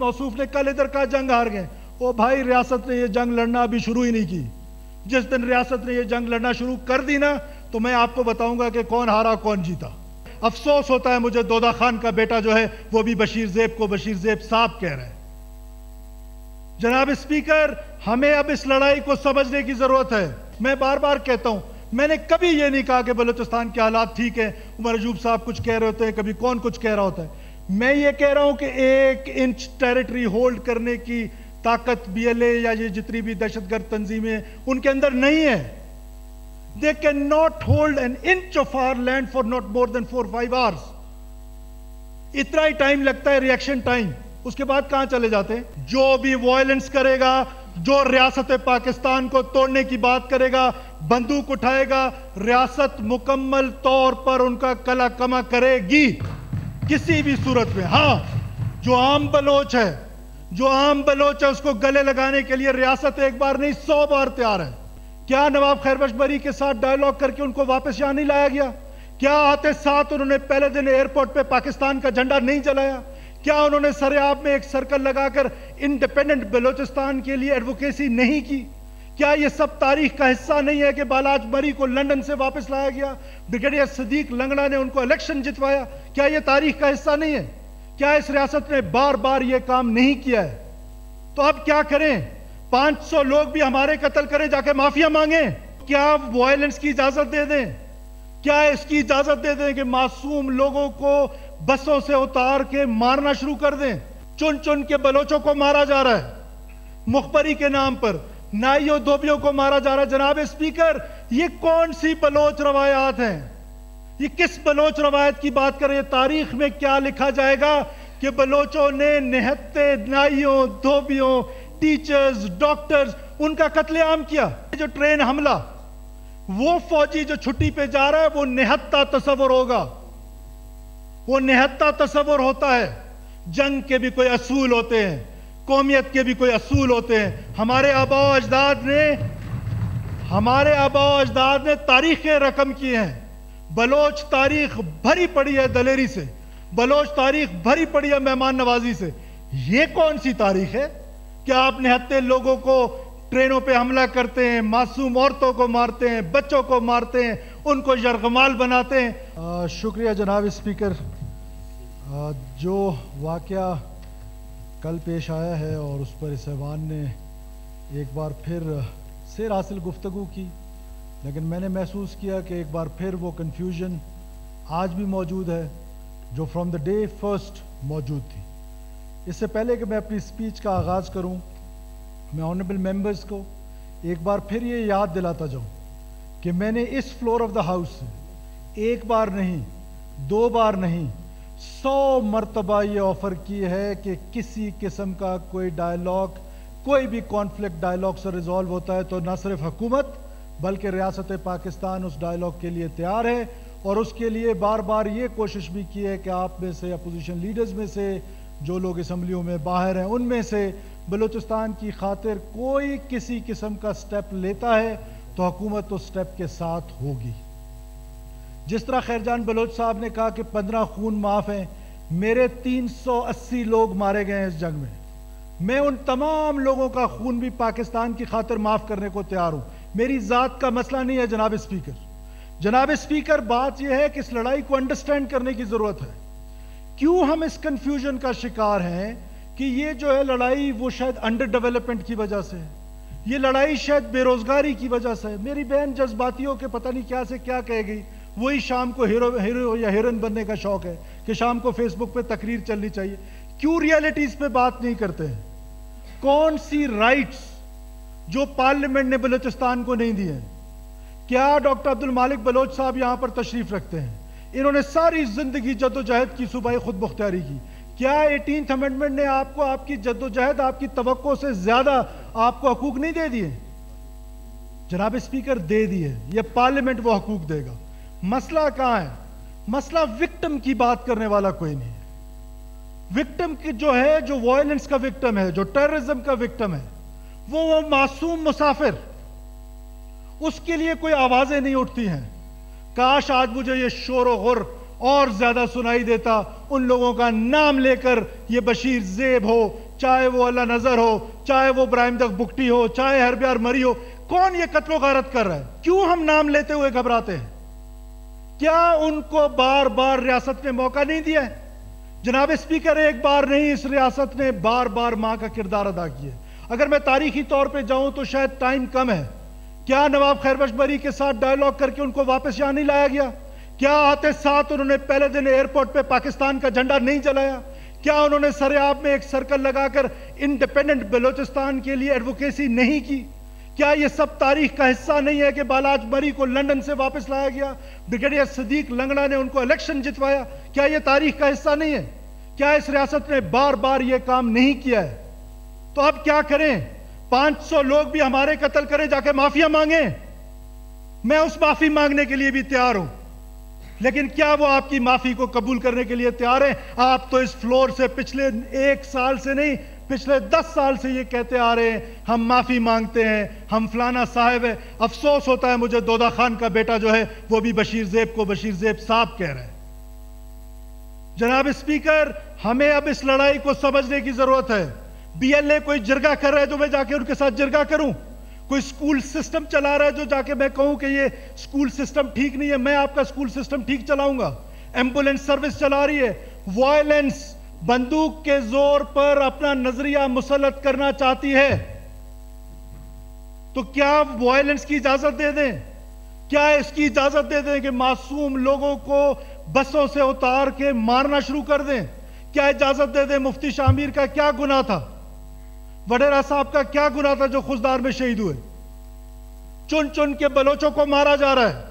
موصوف نے کل ادھر کہا جنگ ہار گئے. او بھائی ریاست نے یہ جنگ لڑنا ابھی شروع ہی نہیں کی. جس دن ریاست نے یہ جنگ لڑنا شروع کر دی نا تو میں آپ کو بتاؤں گا کہ کون ہارا کون جیتا. افسوس ہوتا ہے مجھے دودہ خان کا بیٹا جو ہے وہ بھی بشیر زیب کو بشیر زیب صاحب کہہ رہے ہیں. جناب اسپیکر ہمیں اب اس لڑائی کو سمجھنے کی ضرورت ہے. میں بار بار کہتا ہوں میں نے کبھی یہ نہیں کہا کہ بلوچستان کے حالات ٹھیک ہیں. عمر ایوب صاحب کچھ کہہ رہے ہوتے ہیں, کبھی کون کچھ کہہ رہا ہوتا ہے. میں یہ کہہ رہا ہوں کہ 1 انچ ٹیریٹری ہولڈ کرنے کی طاقت بی ایل اے یا یہ جتنی بھی دہشت گرد تنظیمیں ان کے اندر نہیں ہے. They cannot hold an inch of our land for not more than 4-5 hours. اتنا ہی ٹائم لگتا ہے ریئیکشن ٹائم. اس کے بعد کہاں چلے جاتے ہیں؟ جو بھی وائلنس کرے گا, جو ریاست پاکستان کو توڑنے کی بات کرے گا, بندوق اٹھائے گا, ریاست مکمل طور پر ان کا کلا کما کرے گی کسی بھی صورت میں. ہاں جو عام بلوچ ہے اس کو گلے لگانے کے لیے ریاست ایک بار نہیں 100 بار تیار ہے. کیا نواب خیر بخش بری کے ساتھ ڈائیلاگ کر کے ان کو واپس یہاں نہیں لایا گیا؟ کیا آتے ساتھ انہوں نے پہلے دن ایئرپورٹ پہ پاکستان کا جھنڈا نہیں جلایا؟ کیا انہوں نے سریاب میں ایک سرکل لگا کر انڈیپینڈنٹ بلوچستان کے لیے ایڈوکیسی نہیں کی؟ کیا یہ سب تاریخ کا حصہ نہیں ہے کہ بالاج بری کو لندن سے واپس لایا گیا, بریگیڈیئر صدیق لنگڑا نے ان کو الیکشن جتوایا؟ کیا یہ تاریخ کا حصہ نہیں ہے؟ کیا اس ریاست نے بار بار یہ کام نہیں کیا ہے؟ تو اب کیا کریں؟ 500 لوگ بھی ہمارے قتل کریں, جا کے معافیا مانگیں؟ کیا وائلنس کی اجازت دے دیں؟ کیا اس کی اجازت دے دیں کہ معصوم لوگوں کو بسوں سے اتار کے مارنا شروع کر دیں؟ چن چن کے بلوچوں کو مارا جا رہا ہے مخبری کے نام پر, نائیوں دھوبیوں کو مارا جا رہا ہے. جناب اسپیکر یہ کون سی بلوچ روایات ہیں؟ یہ کس بلوچ روایت کی بات کر رہے ہیں؟ تاریخ میں کیا لکھا جائے گا کہ بلوچوں نے نہتے نائیوں دھوبیوں ٹیچرز ڈاکٹرز ان کا قتل عام کیا؟ جو ٹرین حملہ, وہ فوجی جو چھٹی پہ جا رہا ہے وہ نہتا تصور ہوگا, وہ نہتا تصور ہوتا ہے. جنگ کے بھی کوئی اصول ہوتے ہیں, قومیت کے بھی کوئی اصول ہوتے ہیں. ہمارے آباء و اجداد نے تاریخیں رقم کی ہیں. بلوچ تاریخ بھری پڑی ہے دلیری سے, بلوچ تاریخ بھری پڑی ہے مہمان نوازی سے. یہ کون سی تاریخ ہے کہ آپ نہتے لوگوں کو ٹرینوں پہ حملہ کرتے ہیں, معصوم عورتوں کو مارتے ہیں, بچوں کو مارتے ہیں, ان کو یرغمال بناتے ہیں؟ شکریہ جناب اسپیکر. جو واقعہ کل پیش آیا ہے اور اس پر اس ایوان نے ایک بار پھر سیر حاصل گفتگو کی, لیکن میں نے محسوس کیا کہ ایک بار پھر وہ کنفیوژن آج بھی موجود ہے جو فرام دا ڈے فرسٹ موجود تھی. اس سے پہلے کہ میں اپنی اسپیچ کا آغاز کروں, میں آنریبل ممبرز کو ایک بار پھر یہ یاد دلاتا جاؤں کہ میں نے اس فلور آف دا ہاؤس سے ایک بار نہیں 2 بار نہیں 100 مرتبہ یہ آفر کی ہے کہ کسی قسم کا کوئی ڈائیلاگ, کوئی بھی کانفلکٹ ڈائیلاگ سے ریزالو ہوتا ہے تو نہ صرف حکومت بلکہ ریاست پاکستان اس ڈائیلاگ کے لیے تیار ہے. اور اس کے لیے بار بار یہ کوشش بھی کی ہے کہ آپ میں سے, اپوزیشن لیڈرز میں سے, جو لوگ اسمبلیوں میں باہر ہیں, ان میں سے بلوچستان کی خاطر کوئی کسی قسم کا سٹیپ لیتا ہے تو حکومت اس سٹیپ کے ساتھ ہوگی. جس طرح خیر جان بلوچ صاحب نے کہا کہ 15 خون معاف ہیں, میرے 380 لوگ مارے گئے ہیں اس جنگ میں. میں ان تمام لوگوں کا خون بھی پاکستان کی خاطر معاف کرنے کو تیار ہوں. میری ذات کا مسئلہ نہیں ہے جناب اسپیکر. جناب اسپیکر بات یہ ہے کہ اس لڑائی کو انڈرسٹینڈ کرنے کی ضرورت ہے. کیوں ہم اس کنفیوژن کا شکار ہیں کہ یہ جو ہے لڑائی وہ شاید انڈر ڈیولپمنٹ کی وجہ سے ہے, یہ لڑائی شاید بے روزگاری کی وجہ سے ہے. میری بہن جذباتیوں کے پتہ نہیں کیا سے کیا کہے گئی, وہی شام کو ہیرو یا ہیروئن بننے کا شوق ہے کہ شام کو فیس بک پہ تقریر چلنی چاہیے. کیوں ریالٹیز پہ بات نہیں کرتے ہیں؟ کون سی رائٹس جو پارلیمنٹ نے بلوچستان کو نہیں دی ہیں؟ کیا ڈاکٹر عبد المالک بلوچ صاحب یہاں پر تشریف رکھتے ہیں, انہوں نے ساری زندگی جد و جہد کی, صوبائی خود مختاری کی. کیا 18th امنڈمنٹ نے آپ کو آپ کی جد و جہد, آپ کی توقع سے زیادہ آپ کو حقوق نہیں دے دیے؟ جناب اسپیکر دے دیے. یہ پارلیمنٹ وہ حقوق دے گا. مسئلہ کہاں ہے؟ مسئلہ وکٹم کی بات کرنے والا کوئی نہیں ہے. وکٹم کی جو ہے, جو وائلنس کا وکٹم ہے, جو ٹیررزم کا وکٹم ہے, وہ معصوم مسافر, اس کے لیے کوئی آوازیں نہیں اٹھتی ہیں. کاش آج مجھے یہ شور و غر اور زیادہ سنائی دیتا ان لوگوں کا نام لے کر, یہ بشیر زیب ہو, چاہے وہ اللہ نظر ہو، چاہے وہ ابراہیم دغ بکٹی ہو، چاہے ہربیار مری ہو، کون یہ قتل و غارت کر رہا ہے؟ کیوں ہم نام لیتے ہوئے گھبراتے ہیں؟ کیا ان کو بار بار ریاست نے موقع نہیں دیا ہے؟ جناب اسپیکر، ایک بار نہیں، اس ریاست نے بار بار ماں کا کردار ادا کیا ہے۔ اگر میں تاریخی طور پہ جاؤں تو شاید ٹائم کم ہے۔ کیا نواب خیر بخش بری کے ساتھ ڈائیلاگ کر کے ان کو واپس یہاں نہیں لایا گیا؟ کیا آتے ساتھ انہوں نے پہلے دن ایئرپورٹ پہ پاکستان کا جھنڈا نہیں جلایا؟ کیا انہوں نے سریاب میں ایک سرکل لگا کر انڈیپینڈنٹ بلوچستان کے لیے ایڈوکیسی نہیں کی؟ کیا یہ سب تاریخ کا حصہ نہیں ہے کہ بالاج مری کو لندن سے واپس لایا گیا، بریگیڈیئر صدیق لنگڑا نے ان کو الیکشن جتوایا؟ کیا یہ تاریخ کا حصہ نہیں ہے؟ کیا اس ریاست نے بار بار یہ کام نہیں کیا ہے؟ تو اب کیا کریں؟ 500 لوگ بھی ہمارے قتل کریں، جا کے معافیا مانگیں؟ میں اس معافی مانگنے کے لیے بھی تیار ہوں، لیکن کیا وہ آپ کی معافی کو قبول کرنے کے لیے تیار ہیں؟ آپ تو اس فلور سے پچھلے 1 سال سے نہیں، پچھلے 10 سال سے یہ کہتے آ رہے ہیں ہم معافی مانگتے ہیں، ہم فلانا صاحب ہے۔ افسوس ہوتا ہے مجھے دودہ خان کا بیٹا جو ہے وہ بھی بشیر زیب کو بشیر زیب صاحب کہہ رہا ہے۔ جناب اسپیکر، ہمیں اب اس لڑائی کو سمجھنے کی ضرورت ہے۔ بی ایل اے کوئی جرگہ کر رہا ہے جو میں جا کے ان کے ساتھ جرگہ کروں؟ کوئی سکول سسٹم چلا رہا ہے جو جا کے میں کہوں کہ یہ سکول سسٹم ٹھیک نہیں ہے، میں آپ کا سکول سسٹم ٹھیک چلاؤں گا؟ ایمبولینس سروس چلا رہی ہے، وائلنس بندوق کے زور پر اپنا نظریہ مسلط کرنا چاہتی ہے، تو کیا وائلنس کی اجازت دے دیں؟ کیا اس کی اجازت دے دیں کہ معصوم لوگوں کو بسوں سے اتار کے مارنا شروع کر دیں؟ کیا اجازت دے دیں؟ مفتی شاہ امیر کا کیا گناہ تھا؟ وڈیرا صاحب کا کیا گناہ تھا جو خوزدار میں شہید ہوئے؟ چن چن کے بلوچوں کو مارا جا رہا ہے،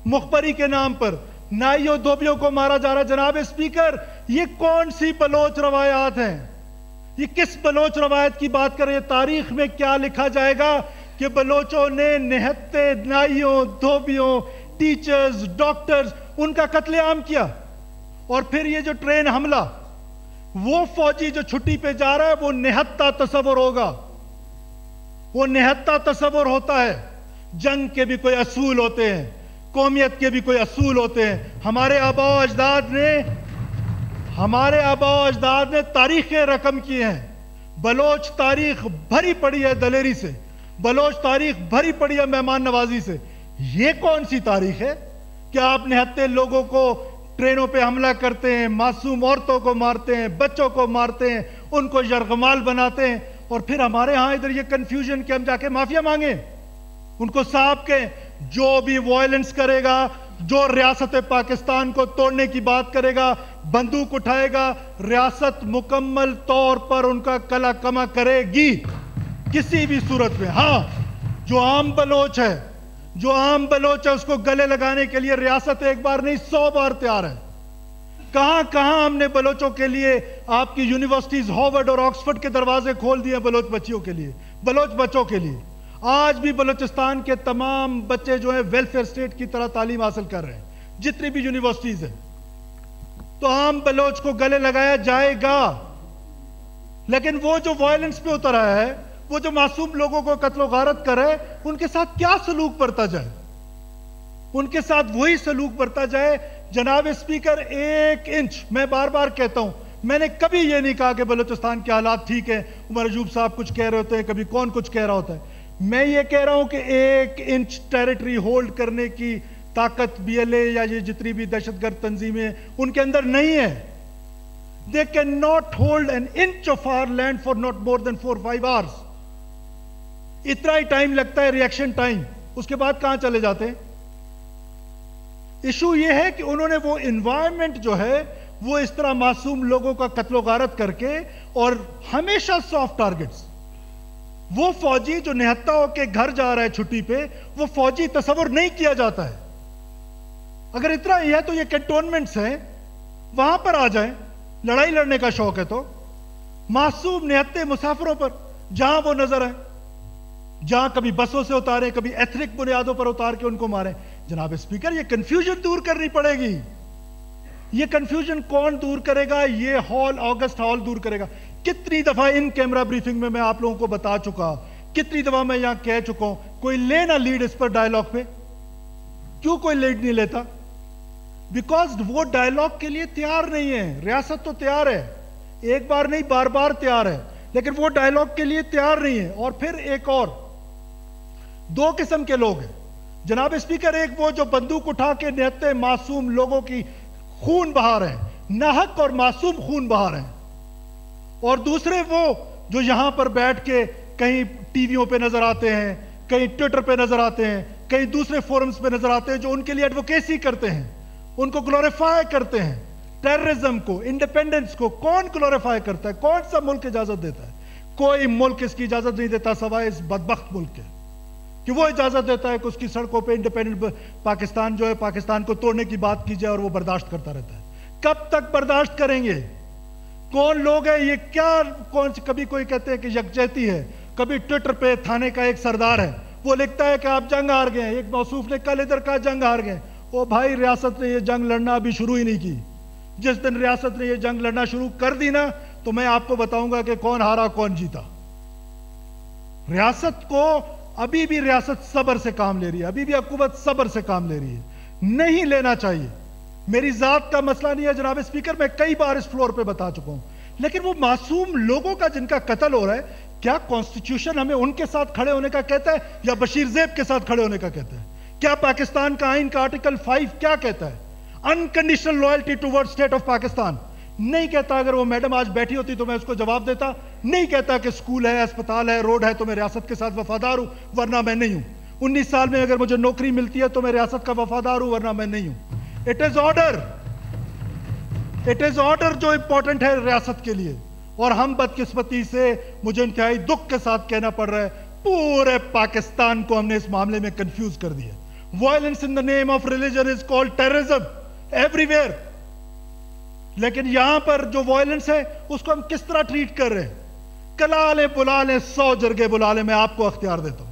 مخبری کے نام پر نائیوں دھوبیوں کو مارا جا رہا ہے۔ جناب اسپیکر، یہ کون سی بلوچ روایات ہیں؟ یہ کس بلوچ روایت کی بات کر رہے ہیں؟ تاریخ میں کیا لکھا جائے گا کہ بلوچوں نے نہتے نائیوں دھوبیوں ٹیچرز ڈاکٹرز ان کا قتل عام کیا؟ اور پھر یہ جو ٹرین حملہ، وہ فوجی جو چھٹی پہ جا رہا ہے وہ نہتا تصور ہوگا، وہ نہتا تصور ہوتا ہے۔ جنگ کے بھی کوئی اصول ہوتے ہیں، قومیت کے بھی کوئی اصول ہوتے ہیں۔ ہمارے آباء و اجداد نے تاریخیں رقم کی ہیں۔ بلوچ تاریخ بھری پڑی ہے دلیری سے، بلوچ تاریخ بھری پڑی ہے مہمان نوازی سے۔ یہ کون سی تاریخ ہے کہ آپ نہتے لوگوں کو ٹرینوں پہ حملہ کرتے ہیں، معصوم عورتوں کو مارتے ہیں، بچوں کو مارتے ہیں، ان کو یرغمال بناتے ہیں، اور پھر ہمارے ہاں ادھر یہ کنفیوژن کہ ہم جا کے معافیا مانگیں؟ ان کو صاحب کہیں جو بھی وائلنس کرے گا، جو ریاست پاکستان کو توڑنے کی بات کرے گا، بندوق اٹھائے گا، ریاست مکمل طور پر ان کا کلا کما کرے گی کسی بھی صورت میں۔ ہاں، جو عام بلوچ ہے اس کو گلے لگانے کے لیے ریاست ایک بار نہیں 100 بار تیار ہے۔ کہاں کہاں ہم نے بلوچوں کے لیے آپ کی یونیورسٹیز ہارورڈ اور آکسفورڈ کے دروازے کھول دیے بلوچ بچیوں کے لیے، بلوچ بچوں کے لیے۔ آج بھی بلوچستان کے تمام بچے جو ہیں ویلفیئر اسٹیٹ کی طرح تعلیم حاصل کر رہے ہیں، جتنی بھی یونیورسٹیز ہیں۔ تو عام بلوچ کو گلے لگایا جائے گا، لیکن وہ جو وائلنس پہ اتر آیا ہے، وہ جو معصوم لوگوں کو قتل و غارت کر رہے، ان کے ساتھ کیا سلوک برتا جائے؟ ان کے ساتھ وہی سلوک برتا جائے۔ جناب اسپیکر، 1 انچ میں بار بار کہتا ہوں، میں نے کبھی یہ نہیں کہا کہ بلوچستان کے حالات ٹھیک ہیں، عمر ایوب صاحب کچھ کہہ رہے ہوتے ہیں، کبھی کون کچھ کہہ رہا ہوتا ہے۔ میں یہ کہہ رہا ہوں کہ 1 انچ ٹیریٹری ہولڈ کرنے کی طاقت بی ایل اے یا یہ جتنی بھی دہشت گرد تنظیمیں ان کے اندر نہیں ہے۔ They cannot hold an inch of our land for not more than 4-5 hours. اتنا ہی ٹائم لگتا ہے ریئیکشن ٹائم، اس کے بعد کہاں چلے جاتے ہیں؟ ایشو یہ ہے کہ انہوں نے وہ انوائرمنٹ جو ہے وہ اس طرح معصوم لوگوں کا قتل و غارت کر کے، اور ہمیشہ سافٹ ٹارگٹس، وہ فوجی جو نہتا ہو کے گھر جا رہا ہے چھٹی پہ، وہ فوجی تصور نہیں کیا جاتا ہے۔ اگر اتنا ہی ہے تو یہ کنٹونمنٹس ہیں، وہاں پر آ جائیں، لڑائی لڑنے کا شوق ہے تو معصوم نہتے مسافروں پر جہاں وہ نظر آئیں، جہاں کبھی بسوں سے اتاریں، کبھی ایتھنک بنیادوں پر اتار کے ان کو ماریں۔ جناب اسپیکر، یہ کنفیوژن دور کرنی پڑے گی۔ یہ کنفیوژن کون دور کرے گا؟ یہ آگسٹ ہال دور کرے گا۔ کتنی دفعہ ان کیمرہ بریفنگ میں آپ لوگوں کو بتا چکا، کتنی دفعہ میں یہاں کہہ چکا ہوں، کوئی لے نہ لیڈ اس پر ڈائیلاگ پہ؟ کیوں کوئی لیڈ نہیں لیتا؟ بیکاز وہ ڈائیلاگ کے لیے تیار نہیں ہے۔ ریاست تو تیار ہے، ایک بار نہیں بار بار تیار ہے۔ لیکن وہ ڈائیلاگ کے لیے تیار نہیں ہے. اور پھر ایک اور دو قسم کے لوگ ہیں جناب اسپیکر. ایک وہ جو بندوق اٹھا کے نہتے معصوم لوگوں کی خون بہا رہے ہیں, ناحق اور معصوم خون بہا رہے ہیں, اور دوسرے وہ جو یہاں پر بیٹھ کے کہیں ٹی ویوں پہ نظر آتے ہیں, کہیں ٹویٹر پہ نظر آتے ہیں, کہیں دوسرے فورمز پہ نظر آتے ہیں, جو ان کے لیے ایڈوکیسی کرتے ہیں, ان کو گلوریفائی کرتے ہیں. ٹیررزم کو, انڈیپینڈنس کو کون گلوریفائی کرتا ہے؟ کون سا ملک اجازت دیتا ہے؟ کوئی ملک اس کی اجازت نہیں دیتا سوائے اس بدبخت ملک کے, کہ وہ اجازت دیتا ہے کہ اس کی سڑکوں پہ انڈیپینڈنٹ پاکستان جو ہے, پاکستان کو توڑنے کی بات کی جائے اور وہ برداشت کرتا رہتا ہے. کب تک برداشت کریں گے؟ کون لوگ ہیں یہ؟ کیا کبھی کوئی کہتے ہیں کہ یکجہتی ہے, کبھی ٹویٹر پہ تھانے کا ایک سردار ہے وہ لکھتا ہے کہ آپ جنگ ہار گئے. ایک موصوف نے کل ادھر کہا جنگ ہار گئے. او بھائی, ریاست نے یہ جنگ لڑنا ابھی شروع ہی نہیں کی. جس دن ریاست نے یہ جنگ لڑنا شروع کر دی نا, تو میں آپ کو بتاؤں گا کہ کون ہارا کون جیتا. ریاست کو ابھی بھی ریاست صبر سے کام لے رہی ہے, ابھی بھی حکومت صبر سے کام لے رہی ہے. نہیں لینا چاہیے. میری ذات کا مسئلہ نہیں ہے جناب اسپیکر, میں کئی بار اس فلور پہ بتا چکا ہوں. لیکن وہ معصوم لوگوں کا جن کا قتل ہو رہا ہے, کیا کانسٹیٹیوشن ہمیں ان کے ساتھ کھڑے ہونے کا کہتا ہے یا بشیر زیب کے ساتھ کھڑے ہونے کا کہتا ہے؟ کیا پاکستان کا آئین کا آرٹیکل 5 کیا کہتا ہے؟ Unconditional loyalty toward state of Pakistan. نہیں کہتا. اگر وہ میڈم آج بیٹھی ہوتی تو میں اس کو جواب دیتا. نہیں کہتا کہ اسکول ہے, اسپتال ہے, روڈ ہے تو میں ریاست کے ساتھ وفادار ہوں, ورنہ میں نہیں ہوں. 19 سال میں اگر مجھے نوکری ملتی ہے تو میں ریاست کا وفادار ہوں, ورنہ میں نہیں ہوں. It is order, it is order جو امپورٹنٹ ہے ریاست کے لیے. اور ہم بدقسمتی سے, مجھے انتہائی دکھ کے ساتھ کہنا پڑ رہا ہے, پورے پاکستان کو ہم نے اس معاملے میں کنفیوز کر دیا. Violence in the name of religion is called terrorism every where. لیکن یہاں پر جو وائلنس ہے اس کو ہم کس طرح ٹریٹ کر رہے ہیں؟ کلا لیں, بلا لیں, 100 جرگے بلا لیں, میں آپ کو اختیار دیتا ہوں.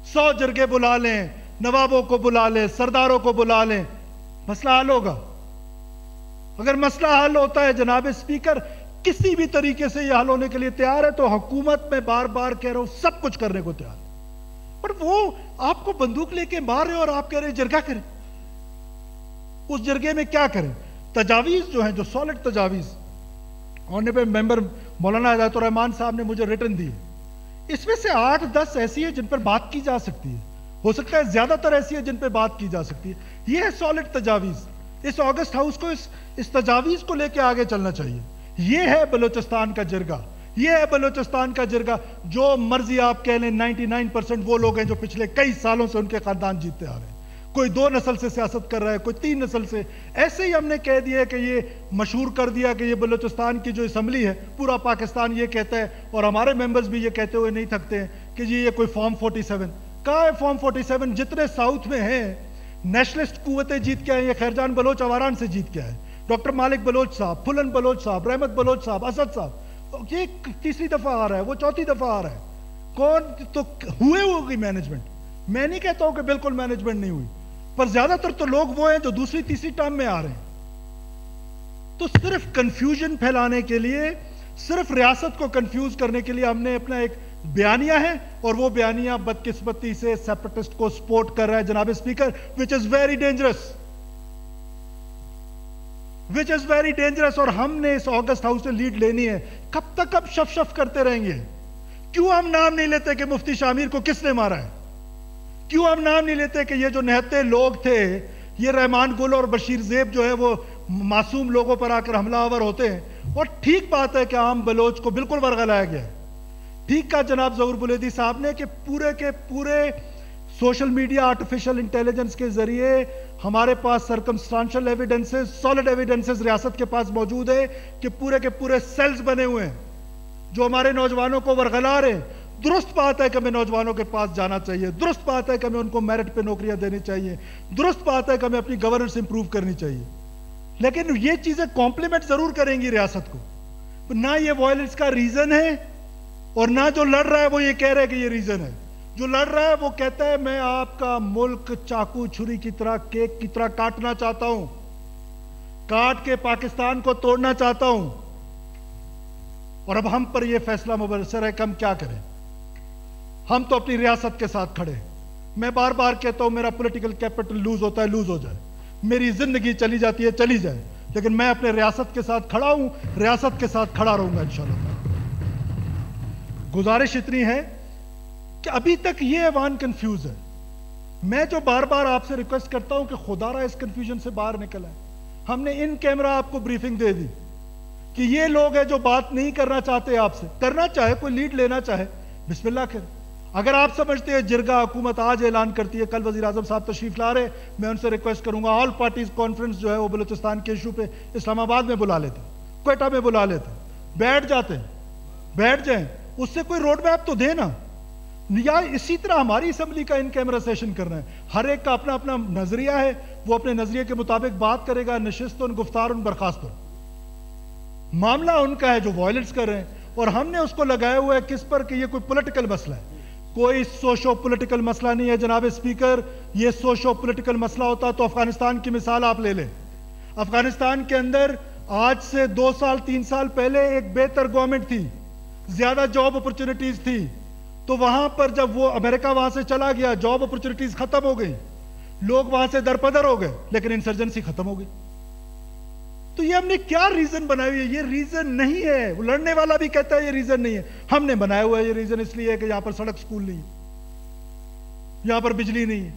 100 جرگے بلا لیں, نوابوں کو بلا لیں, سرداروں کو بلا لیں, مسئلہ حل ہوگا. اگر مسئلہ حل ہوتا ہے جناب اسپیکر, کسی بھی طریقے سے یہ حل ہونے کے لیے تیار ہے, تو حکومت میں بار بار کہہ رہا ہوں سب کچھ کرنے کو تیار. پر وہ آپ کو بندوق لے کے مار رہے اور آپ کہہ رہے جرگہ کریں. اس جرگے میں کیا کریں؟ تجاویز جو ہیں, جو سالڈ تجاویز, آنریبل ممبر مولانا ہدایت الرحمان صاحب نے مجھے ریٹن دی, اس میں سے 8-10 ایسی ہیں جن پر بات کی جا سکتی ہے. ہو سکتا ہے زیادہ تر ایسی ہے جن پہ بات کی جا سکتی ہے. یہ ہے سالڈ تجاویز. اس آگسٹ ہاؤس کو اس تجاویز کو لے کے آگے چلنا چاہیے. یہ ہے بلوچستان کا جرگہ, یہ ہے بلوچستان کا جرگہ. جو مرضی آپ کہہ لیں, 99% وہ لوگ ہیں جو پچھلے کئی سالوں سے ان کے خاندان جیتتے آ رہے ہیں. کوئی 2 نسل سے سیاست کر رہا ہے, کوئی 3 نسل سے. ایسے ہی ہم نے کہہ دیا کہ یہ مشہور کر دیا کہ یہ بلوچستان کی جو اسمبلی ہے, پورا پاکستان یہ کہتا ہے, اور ہمارے ممبرز بھی یہ کہتے ہوئے نہیں تھکتے ہیں کہ جی یہ کوئی فارم 47. کہاں ہے فارم 47؟ جتنے ساؤتھ میں ہیں نیشنلسٹ قوتیں جیت کے آئے. یہ خیرجان بلوچ اواران سے جیت کے آئے, ڈاکٹر مالک بلوچ صاحب, پھلن بلوچ صاحب, رحمت بلوچ صاحب, اسد صاحب. یہ 3ری دفعہ آ رہا ہے, وہ 4تھی دفعہ آ رہا ہے. کون تو ہوئے ہوگی مینجمنٹ. میں نہیں کہتا ہوں کہ بالکل مینجمنٹ نہیں ہوئی, پر زیادہ تر تو لوگ وہ ہیں جو 2ری-3ری ٹرم میں آ رہے ہیں. تو صرف کنفیوژن پھیلانے کے لیے, صرف ریاست کو کنفیوز کرنے کے لیے ہم نے اپنا ایک بیانیہ ہے, اور وہ بیانیہ بدقسمتی سے سیپریٹسٹ کو سپورٹ کر رہا ہے جناب speaker, which is very dangerous. which is very dangerous. اور ہم نے اس آگسٹ ہاؤس سے لیڈ لینی ہے. کب تک اب شف شف کرتے رہیں گے؟ کیوں ہم نام نہیں لیتے کہ مفتی شامیر کو کس نے مارا ہے؟ کیوں ہم نام نہیں لیتے کہ یہ جو نہتے لوگ تھے, یہ رحمان گل اور بشیر زیب جو ہے وہ معصوم لوگوں پر آ کر حملہ آور ہوتے ہیں؟ اور ٹھیک بات ہے کہ عام بلوچ کو بالکل ورغلایا گیا ہے. ٹھیک کہا جناب ظہور بلیدی صاحب نے کہ پورے کے پورے سوشل میڈیا, آرٹیفیشل انٹیلیجنس کے ذریعے ہمارے پاس سرکمسٹانشل ایویڈنسز, سالڈ ایویڈنسز ریاست کے پاس موجود ہے کہ پورے کے پورے سیلز بنے ہوئے ہیں جو ہمارے نوجوانوں کو ورغلا رہے ہیں. درست بات ہے کہ ہمیں نوجوانوں کے پاس جانا چاہیے, درست بات ہے کہ ہمیں ان کو میرٹ پہ نوکریاں دینی چاہیے, درست بات ہے کہ ہمیں اپنی گورننس امپروو کرنی چاہیے. لیکن یہ چیزیں کمپلیمنٹ ضرور کریں گی ریاست کو. نہ یہ وائلنس کا ریزن ہے, اور نہ جو لڑ رہا ہے وہ یہ کہہ رہا ہے کہ یہ ریزن ہے. جو لڑ رہا ہے وہ کہتا ہے میں آپ کا ملک چاقو چھری کی طرح, کیک کی طرح کاٹنا چاہتا ہوں, کاٹ کے پاکستان کو توڑنا چاہتا ہوں. اور اب ہم پر یہ فیصلہ مبصر ہے کہ ہم کیا کریں. ہم تو اپنی ریاست کے ساتھ کھڑے. میں بار بار کہتا ہوں میرا پولیٹیکل کیپٹل لوز ہوتا ہے, لوز ہو جائے, میری زندگی چلی جاتی ہے, چلی جائے, لیکن میں اپنے ریاست کے ساتھ کھڑا ہوں, ریاست کے ساتھ کھڑا رہوں گا انشاءاللہ. گزارش اتنی ہے کہ ابھی تک یہ ایوان کنفیوز ہے. میں جو بار بار آپ سے ریکویسٹ کرتا ہوں کہ خدا را اس کنفیوژن سے باہر نکل آئے. ہم نے ان کیمرہ آپ کو بریفنگ دے دی کہ یہ لوگ ہیں جو بات نہیں کرنا چاہتے آپ سے. کرنا چاہے, کوئی لیڈ لینا چاہے, بسم اللہ کریں. اگر آپ سمجھتے ہیں جرگا حکومت آج اعلان کرتی ہے, کل وزیر اعظم صاحب تشریف لا رہے, میں ان سے ریکویسٹ کروں گا آل پارٹیز کانفرنس جو ہے وہ بلوچستان کے ایشو پہ اسلام آباد میں بلا لیتے, کوئٹہ میں بلا لیتے, بیٹھ جاتے ہیں, بیٹھ جائیں. اس سے کوئی روڈ میپ تو دے نا. یا اسی طرح ہماری اسمبلی کا ان کیمرہ سیشن کرنا ہے. ہر ایک کا اپنا اپنا نظریہ ہے, وہ اپنے نظریے کے مطابق بات کرے گا. نشستن, گفتارن, برخاستن, معاملہ ان کا ہے جو وائلنس کر رہے ہیں. اور ہم نے اس کو لگایا ہوا ہے کس پر کہ یہ کوئی پولیٹیکل مسئلہ ہے. کوئی سوشو پولیٹیکل مسئلہ نہیں ہے جناب اسپیکر. یہ سوشو پولیٹیکل مسئلہ ہوتا تو افغانستان کی مثال آپ لے لیں. افغانستان کے اندر آج سے 2 سال 3 سال پہلے ایک بہتر گورنمنٹ تھی, زیادہ جاب اپرچونٹیز تھی. تو وہاں پر جب وہ امریکہ وہاں سے چلا گیا, جاب اپرچونٹیز ختم ہو گئی, لوگ وہاں سے درپدر ہو گئے, لیکن انسرجنسی ختم ہو گئی. تو یہ ہم نے کیا ریزن بنائی ہوئی ہے؟ یہ ریزن نہیں ہے. وہ لڑنے والا بھی کہتا ہے یہ ریزن نہیں ہے. ہم نے بنایا ہوا ہے یہ ریزن اس لیے کہ یہاں پر سڑک سکول نہیں ہے, یہاں پر بجلی نہیں ہے.